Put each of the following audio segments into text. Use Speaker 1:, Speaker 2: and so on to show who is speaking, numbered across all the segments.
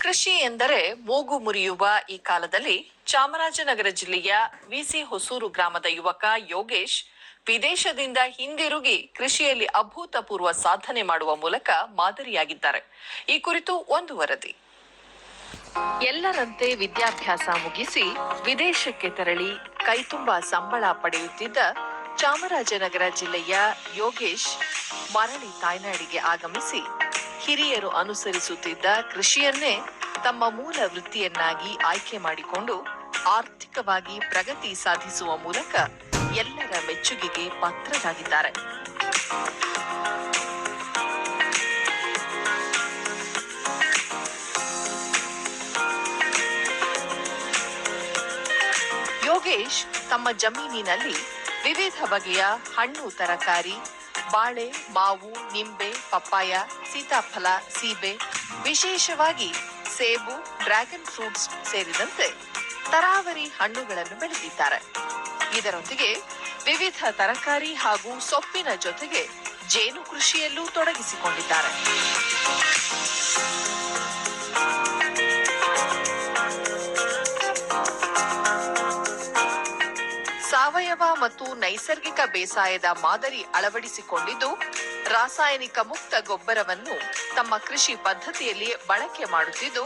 Speaker 1: ಕೃಷಿ ಎಂದರೆ ಮೂಗು ಮುರಿಯುವ ಈ ಕಾಲದಲ್ಲಿ ಚಾಮರಾಜನಗರ ಜಿಲ್ಲೆಯ ವಿಸಿ ಹೊಸೂರು ಗ್ರಾಮದ ಯುವಕ ಯೋಗೇಶ್ ವಿದೇಶದಿಂದ ಹಿಂದಿರುಗಿ ಕೃಷಿಯಲ್ಲಿ ಅಭೂತಪೂರ್ವ ಸಾಧನೆ ಮಾಡುವ ಮೂಲಕ ಮಾದರಿಯಾಗಿದ್ದಾರೆ. ಈ ಕುರಿತು ಒಂದು ವರದಿ. ಎಲ್ಲರಂತೆ ವಿದ್ಯಾಭ್ಯಾಸ ಮುಗಿಸಿ ವಿದೇಶಕ್ಕೆ ತೆರಳಿ ಕೈತುಂಬಾ ಸಂಬಳ ಪಡೆಯುತ್ತಿದ್ದ ಚಾಮರಾಜನಗರ ಜಿಲ್ಲೆಯ ಯೋಗೇಶ್ ಮರಳಿ ತಾಯ್ನಾಡಿಗೆ ಆಗಮಿಸಿ ಹಿರಿಯರು ಅನುಸರಿಸುತ್ತಿದ್ದ ಕೃಷಿಯನ್ನೇ ತಮ್ಮ ಮೂಲ ವೃತ್ತಿಯನ್ನಾಗಿ ಆಯ್ಕೆ ಮಾಡಿಕೊಂಡು ಆರ್ಥಿಕವಾಗಿ ಪ್ರಗತಿ ಸಾಧಿಸುವ ಮೂಲಕ ಎಲ್ಲರ ಮೆಚ್ಚುಗೆಗೆ ಪಾತ್ರರಾಗಿದ್ದಾರೆ. ಯೋಗೇಶ್ ತಮ್ಮ ಜಮೀನಿನಲ್ಲಿ ವಿವಿಧ ಬಗೆಯ ಹಣ್ಣು ತರಕಾರಿ, ಬಾಳೆ, ಮಾವು, ನಿಂಬೆ, ಪಪ್ಪಾಯ, ಸೀತಾಫಲ, ಸೀಬೆ, ವಿಶೇಷವಾಗಿ ಸೇಬು, ಡ್ರ್ಯಾಗನ್ ಫ್ರೂಟ್ಸ್ ಸೇರಿದಂತೆ ತರಾವರಿ ಹಣ್ಣುಗಳನ್ನು ಬೆಳೆದಿದ್ದಾರೆ. ಇದರೊಂದಿಗೆ ವಿವಿಧ ತರಕಾರಿ ಹಾಗೂ ಸೊಪ್ಪಿನ ಜೊತೆಗೆ ಜೇನು ಕೃಷಿಯಲ್ಲೂ ತೊಡಗಿಸಿಕೊಂಡಿದ್ದಾರೆ. ಸಾವಯವ ಮತ್ತು ನೈಸರ್ಗಿಕ ಬೇಸಾಯದ ಮಾದರಿ ಅಳವಡಿಸಿಕೊಂಡಿದ್ದು ರಾಸಾಯನಿಕ ಮುಕ್ತ ಗೊಬ್ಬರವನ್ನು ತಮ್ಮ ಕೃಷಿ ಪದ್ಧತಿಯಲ್ಲಿ ಬಳಕೆ ಮಾಡುತ್ತಿದ್ದು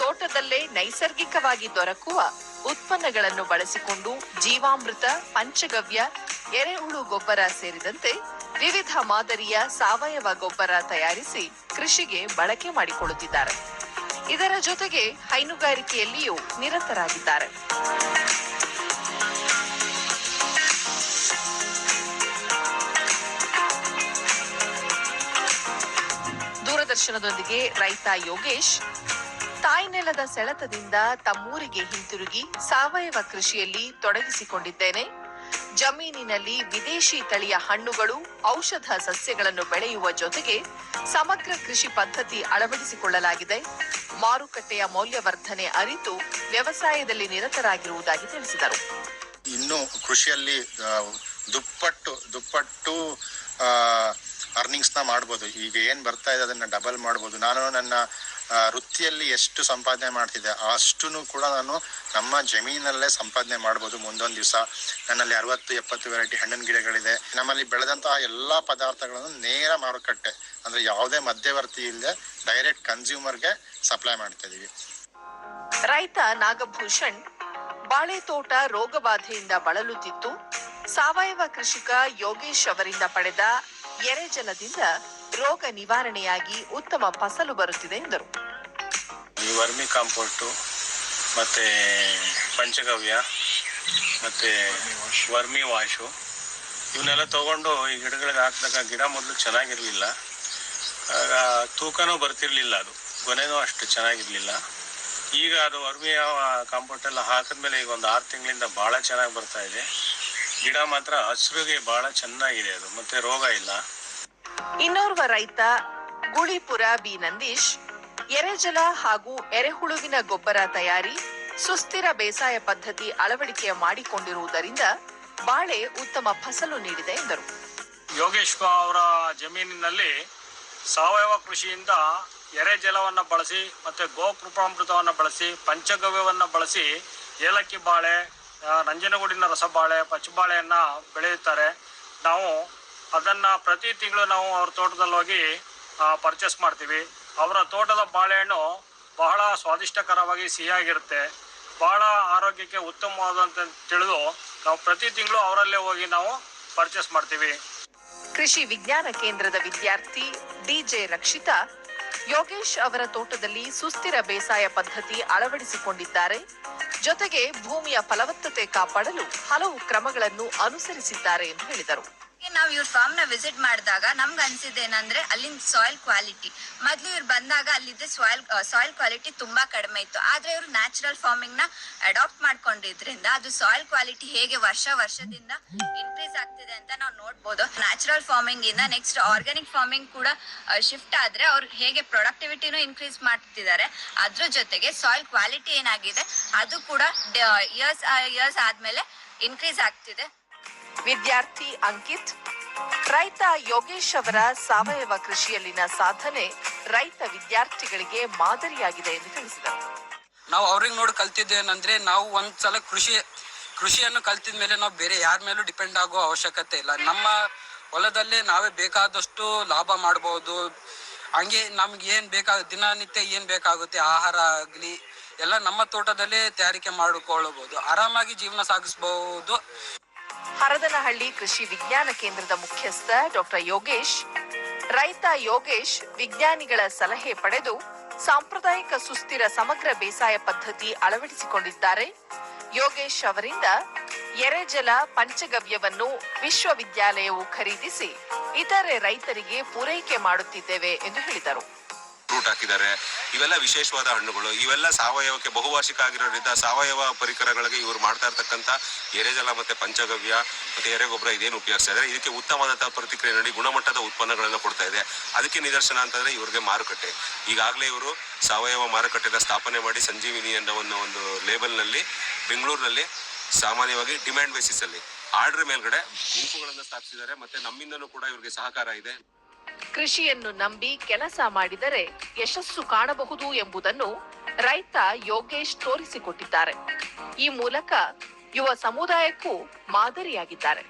Speaker 1: ತೋಟದಲ್ಲೇ ನೈಸರ್ಗಿಕವಾಗಿ ದೊರಕುವ ಉತ್ಪನ್ನಗಳನ್ನು ಬಳಸಿಕೊಂಡು ಜೀವಾಮೃತ, ಪಂಚಗವ್ಯ, ಎರೆಹುಳು ಗೊಬ್ಬರ ಸೇರಿದಂತೆ ವಿವಿಧ ಮಾದರಿಯ ಸಾವಯವ ಗೊಬ್ಬರ ತಯಾರಿಸಿ ಕೃಷಿಗೆ ಬಳಕೆ ಮಾಡಿಕೊಳ್ಳುತ್ತಿದ್ದಾರೆ. ಇದರ ಜೊತೆಗೆ ಹೈನುಗಾರಿಕೆಯಲ್ಲಿಯೂ ನಿರತರಾಗಿದ್ದಾರೆ. ದೂರದರ್ಶನದೊಂದಿಗೆ ರೈತ ಯೋಗೇಶ್ ತಾಯ್ನೆಲದ ಸೆಳೆತದಿಂದ ತಮ್ಮೂರಿಗೆ ಹಿಂತಿರುಗಿ ಸಾವಯವ ಕೃಷಿಯಲ್ಲಿ ತೊಡಗಿಸಿಕೊಂಡಿದ್ದೇನೆ. ಜಮೀನಿನಲ್ಲಿ ವಿದೇಶಿ ತಳಿಯ ಹಣ್ಣುಗಳು, ಔಷಧ ಸಸ್ಯಗಳನ್ನು ಬೆಳೆಯುವ ಜೊತೆಗೆ ಸಮಗ್ರ ಕೃಷಿ ಪದ್ಧತಿ ಅಳವಡಿಸಿಕೊಳ್ಳಲಾಗಿದೆ. ಮಾರುಕಟ್ಟೆಯ ಮೌಲ್ಯವರ್ಧನೆ ಅರಿತು ವ್ಯವಸಾಯದಲ್ಲಿ ನಿರತರಾಗಿರುವುದಾಗಿ ತಿಳಿಸಿದರು.
Speaker 2: ಇನ್ನು ಕೃಷಿಯಲ್ಲಿ ದುಪ್ಪಟ್ಟು ಅರ್ನಿಂಗ್ಸ್ ನ ಮಾಡ್ಬೋದು. ಈಗ ಏನ್ ಬರ್ತಾ ಇದೆ ಅದನ್ನ ಡಬಲ್ ಮಾಡ್ಬೋದು. ನಾನು ನನ್ನ ವೃತ್ತಿಯಲ್ಲಿ ಎಷ್ಟು ಸಂಪಾದನೆ ಮಾಡ್ತಿದ್ದೆ ಅಷ್ಟನ್ನು ಕೂಡ ನಾನು ನಮ್ಮ ಜಮೀನಲ್ಲೇ ಸಂಪಾದನೆ ಮಾಡ್ಬೋದು. ಮುಂದೊಂದು ದಿವಸ ನನ್ನಲ್ಲಿ 60-70 ವೆರೈಟಿ ಹಣ್ಣಿನ ಗಿಡಗಳಿದೆ. ನಮ್ಮಲ್ಲಿ ಬೆಳೆದಂತಹ ಎಲ್ಲಾ ಪದಾರ್ಥಗಳನ್ನು ನೇರ ಮಾರುಕಟ್ಟೆ ಅಂದ್ರೆ ಯಾವುದೇ ಮಧ್ಯವರ್ತಿ ಇಲ್ಲದೆ ಡೈರೆಕ್ಟ್ ಕನ್ಸ್ಯೂಮರ್ಗೆ ಸಪ್ಲೈ ಮಾಡ್ತಾ ಇದೀವಿ.
Speaker 1: ರೈತ ನಾಗಭೂಷಣ್ ಬಾಳೆ ತೋಟ ರೋಗಬಾಧೆಯಿಂದ ಬಳಲುತ್ತಿತ್ತು. ಸಾವಯವ ಕೃಷಿಕ ಯೋಗೇಶ್ ಅವರಿಂದ ಪಡೆದ ಎರೆಜಲದಿಂದ ರೋಗ ನಿವಾರಣೆಯಾಗಿ ಉತ್ತಮ ಫಸಲು ಬರುತ್ತಿದೆ ಎಂದರು.
Speaker 3: ಈ ವರ್ಮಿ ಕಾಂಪೋಸ್ಟು ಮತ್ತೆ ಪಂಚಗವ್ಯ ಮತ್ತೆ ವರ್ಮಿ ವಾಶು ಇವನ್ನೆಲ್ಲ ತಗೊಂಡು ಈ ಗಿಡಗಳಿಗೆ ಹಾಕಿದಾಗ ಗಿಡ ಮೊದಲು ಚೆನ್ನಾಗಿರ್ಲಿಲ್ಲ, ತೂಕನೂ ಬರ್ತಿರ್ಲಿಲ್ಲ, ಅದು ಗೊನೆನೂ ಅಷ್ಟು ಚೆನ್ನಾಗಿರ್ಲಿಲ್ಲ. ಈಗ ಅದು ವರ್ಮಿ ಕಾಂಪೋಸ್ಟ್ ಎಲ್ಲ ಹಾಕಿದ್ಮೇಲೆ ಈಗ ಒಂದು 6 ತಿಂಗಳಿಂದ ಬಹಳ ಚೆನ್ನಾಗಿ ಬರ್ತಾ ಇದೆ. ಗಿಡ ಮಾತ್ರ ಹಸಿರುಗೆ ಬಹಳ ಚೆನ್ನಾಗಿದೆ, ಅದು ಮತ್ತೆ ರೋಗ ಇಲ್ಲ.
Speaker 1: ಇನ್ನೋರ್ವ ರೈತ ಗುಳಿಪುರ ಬಿ ನಂದೀಶ್ ಎರೆಜಲ ಹಾಗೂ ಎರೆಹುಳುವಿನ ಗೊಬ್ಬರ ತಯಾರಿ, ಸುಸ್ಥಿರ ಬೇಸಾಯ ಪದ್ಧತಿ ಅಳವಡಿಕೆ ಮಾಡಿಕೊಂಡಿರುವುದರಿಂದ ಬಾಳೆ ಉತ್ತಮ ಫಸಲು ನೀಡಿದೆ ಎಂದರು.
Speaker 4: ಯೋಗೇಶ್ ಅವರ ಜಮೀನಿನಲ್ಲಿ ಸಾವಯವ ಕೃಷಿಯಿಂದ ಎರೆಜಲವನ್ನು ಬಳಸಿ ಮತ್ತೆ ಗೋಕೃಪಾಮೃತವನ್ನು ಬಳಸಿ ಪಂಚಗವ್ಯವನ್ನು ಬಳಸಿ ಏಲಕ್ಕಿ ಬಾಳೆ, ನಂಜನಗೂಡಿನ ರಸಬಾಳೆ, ಪಚ್ಚಬಾಳೆಯನ್ನ ಬೆಳೆಯುತ್ತಾರೆ. ನಾವು ಅದನ್ನ ಪ್ರತಿ ತಿಂಗಳು ನಾವು ಅವ್ರ ತೋಟದಲ್ಲಿ ಹೋಗಿ ಪರ್ಚೇಸ್ ಮಾಡ್ತೀವಿ. ಅವರ ತೋಟದ ಬಾಳೆಹಣ್ಣು ಬಹಳ ಸ್ವಾದಿಷ್ಟಕರವಾಗಿ ಸಿಹಿಯಾಗಿರುತ್ತೆ, ಬಹಳ ಆರೋಗ್ಯಕ್ಕೆ ಉತ್ತಮವಾದಂತ ತಿಳಿದು ನಾವು ಪ್ರತಿ ತಿಂಗಳು ಅವರಲ್ಲೇ ಹೋಗಿ ನಾವು ಪರ್ಚೇಸ್ ಮಾಡ್ತೀವಿ.
Speaker 1: ಕೃಷಿ ವಿಜ್ಞಾನ ಕೇಂದ್ರದ ವಿದ್ಯಾರ್ಥಿ ಡಿಜೆ ರಕ್ಷಿತಾ ಯೋಗೇಶ್ ಅವರ ತೋಟದಲ್ಲಿ ಸುಸ್ಥಿರ ಬೇಸಾಯ ಪದ್ಧತಿ ಅಳವಡಿಸಿಕೊಂಡಿದ್ದಾರೆ. ಜೊತೆಗೆ ಭೂಮಿಯ ಫಲವತ್ತತೆ ಕಾಪಾಡಲು ಹಲವು ಕ್ರಮಗಳನ್ನು ಅನುಸರಿಸಿದ್ದಾರೆ ಎಂದು ಹೇಳಿದರು.
Speaker 5: ನಾವು ಇವ್ರ ಫಾರ್ಮ್ ನ ವಿಸಿಟ್ ಮಾಡಿದಾಗ ನಮ್ಗೆ ಅನ್ಸಿದ್ದೇನಂದ್ರೆ ಅಲ್ಲಿನ ಸಾಯಿಲ್ ಕ್ವಾಲಿಟಿ, ಮೊದ್ಲು ಇವ್ರು ಬಂದಾಗ ಅಲ್ಲಿದ್ದ ಸಾಯಿಲ್ ಕ್ವಾಲಿಟಿ ತುಂಬಾ ಕಡಿಮೆ ಇತ್ತು. ಆದ್ರೆ ಇವ್ರು ನ್ಯಾಚುರಲ್ ಫಾರ್ಮಿಂಗ್ ನ ಅಡಾಪ್ಟ್ ಮಾಡ್ಕೊಂಡಿದ್ರಿಂದ ಅದು ಸಾಯಿಲ್ ಕ್ವಾಲಿಟಿ ಹೇಗೆ ವರ್ಷದಿಂದ ಇನ್ಕ್ರೀಸ್ ಆಗ್ತಿದೆ ಅಂತ ನಾವು ನೋಡ್ಬೋದು. ನ್ಯಾಚುರಲ್ ಫಾರ್ಮಿಂಗ್ ಇಂದ ನೆಕ್ಸ್ಟ್ ಆರ್ಗ್ಯಾನಿಕ್ ಫಾರ್ಮಿಂಗ್ ಕೂಡ ಶಿಫ್ಟ್ ಆದ್ರೆ ಅವ್ರು ಹೇಗೆ ಪ್ರೊಡಕ್ಟಿವಿಟಿನೂ ಇನ್ಕ್ರೀಸ್ ಮಾಡ್ತಿದ್ದಾರೆ, ಅದ್ರ ಜೊತೆಗೆ ಸಾಯಿಲ್ ಕ್ವಾಲಿಟಿ ಏನಾಗಿದೆ ಅದು ಕೂಡ ಇಯರ್ಸ್ ಆದ್ಮೇಲೆ ಇನ್ಕ್ರೀಸ್ ಆಗ್ತಿದೆ.
Speaker 1: ವಿದ್ಯಾರ್ಥಿ ಅಂಕಿತ್ ರೈತ ಯೋಗೇಶ್ ಅವರ ಸಾವಯವ ಕೃಷಿಯಲ್ಲಿನ ಸಾಧನೆ ರೈತ ವಿದ್ಯಾರ್ಥಿಗಳಿಗೆ ಮಾದರಿಯಾಗಿದೆ ಎಂದು ತಿಳಿಸಿದರು.
Speaker 6: ನಾವು ಅವ್ರಿಗೆ ನೋಡಿ ಕಲ್ತಿದ್ದೇನಂದ್ರೆ ನಾವು ಒಂದ್ಸಲ ಕೃಷಿಯನ್ನು ಕಲ್ತಿದ ಮೇಲೆ ನಾವು ಬೇರೆ ಯಾರ ಮೇಲೂ ಡಿಪೆಂಡ್ ಆಗೋ ಅವಶ್ಯಕತೆ ಇಲ್ಲ. ನಮ್ಮ ಹೊಲದಲ್ಲೇ ನಾವೇ ಬೇಕಾದಷ್ಟು ಲಾಭ ಮಾಡಬಹುದು. ಹಂಗೆ ನಮ್ಗೆ ಏನ್ ದಿನನಿತ್ಯ ಏನ್ ಬೇಕಾಗುತ್ತೆ ಆಹಾರ ಆಗ್ಲಿ ಎಲ್ಲ ನಮ್ಮ ತೋಟದಲ್ಲೇ ತಯಾರಿಕೆ ಮಾಡಿಕೊಳ್ಳಬಹುದು. ಆರಾಮಾಗಿ ಜೀವನ ಸಾಗಿಸಬಹುದು.
Speaker 1: ಹರದನಹಳ್ಳಿ ಕೃಷಿ ವಿಜ್ಞಾನ ಕೇಂದ್ರದ ಮುಖ್ಯಸ್ಥ ಡಾಕ್ಟರ್ ಯೋಗೇಶ್, ರೈತ ಯೋಗೇಶ್ ವಿಜ್ಞಾನಿಗಳ ಸಲಹೆ ಪಡೆದು ಸಾಂಪ್ರದಾಯಿಕ ಸುಸ್ಥಿರ ಸಮಗ್ರ ಬೇಸಾಯ ಪದ್ಧತಿ ಅಳವಡಿಸಿಕೊಂಡಿದ್ದಾರೆ. ಯೋಗೇಶ್ ಅವರಿಂದ ಎರೆಜಲ ಪಂಚಗವ್ಯವನ್ನು ವಿಶ್ವವಿದ್ಯಾಲಯವು ಖರೀದಿಸಿ ಇತರೆ ರೈತರಿಗೆ ಪೂರೈಕೆ ಮಾಡುತ್ತಿದ್ದೇವೆ ಎಂದು ಹೇಳಿದರು.
Speaker 7: ಫ್ರೂಟ್ ಹಾಕಿದ್ದಾರೆ. ಇವೆಲ್ಲ ವಿಶೇಷವಾದ ಹಣ್ಣುಗಳು. ಇವೆಲ್ಲ ಸಾವಯವಕ್ಕೆ ಬಹುವಾರ್ಷಿಕ ಆಗಿರೋದ್ರಿಂದ ಸಾವಯವ ಪರಿಕರಗಳಿಗೆ ಇವರು ಮಾಡ್ತಾ ಇರ್ತಕ್ಕಂಥ ಎರೆಜಲ ಮತ್ತೆ ಪಂಚಗವ್ಯ ಮತ್ತೆ ಎರೆಗೊಬ್ಬರ ಇದೇನು ಉಪಯೋಗಿಸ್ತಾ ಇದ್ದಾರೆ, ಇದಕ್ಕೆ ಉತ್ತಮವಾದಂತಹ ಪ್ರತಿಕ್ರಿಯೆ ನೀಡಿ ಗುಣಮಟ್ಟದ ಉತ್ಪನ್ನಗಳನ್ನು ಕೊಡ್ತಾ ಇದೆ. ಅದಕ್ಕೆ ನಿದರ್ಶನ ಅಂತಂದ್ರೆ ಇವ್ರಿಗೆ ಮಾರುಕಟ್ಟೆ. ಈಗಾಗಲೇ ಇವರು ಸಾವಯವ ಮಾರುಕಟ್ಟೆನ ಸ್ಥಾಪನೆ ಮಾಡಿ ಸಂಜೀವಿನಿ ಅನ್ನೋ ಒಂದು ಲೇಬಲ್ನಲ್ಲಿ ಬೆಂಗಳೂರಿನಲ್ಲಿ ಸಾಮಾನ್ಯವಾಗಿ ಡಿಮ್ಯಾಂಡ್ ಬೇಸಿಸ್ ಅಲ್ಲಿ ಆರ್ಡರ್ ಮೇಲ್ಗಡೆ ಗುಂಪುಗಳನ್ನು ಸ್ಥಾಪಿಸಿದ್ದಾರೆ. ಮತ್ತೆ ನಮ್ಮಿಂದನೂ ಕೂಡ ಇವ್ರಿಗೆ ಸಹಕಾರ ಇದೆ.
Speaker 1: ಕೃಷಿಯನ್ನು ನಂಬಿ ಕೆಲಸ ಮಾಡಿದರೆ ಯಶಸ್ಸು ಕಾಣಬಹುದು ಎಂಬುದನ್ನು ರೈತ ಯೋಗೇಶ್ ತೋರಿಸಿಕೊಟ್ಟಿದ್ದಾರೆ. ಈ ಮೂಲಕ ಯುವ ಸಮುದಾಯಕ್ಕೂ ಮಾದರಿಯಾಗಿದ್ದಾರೆ.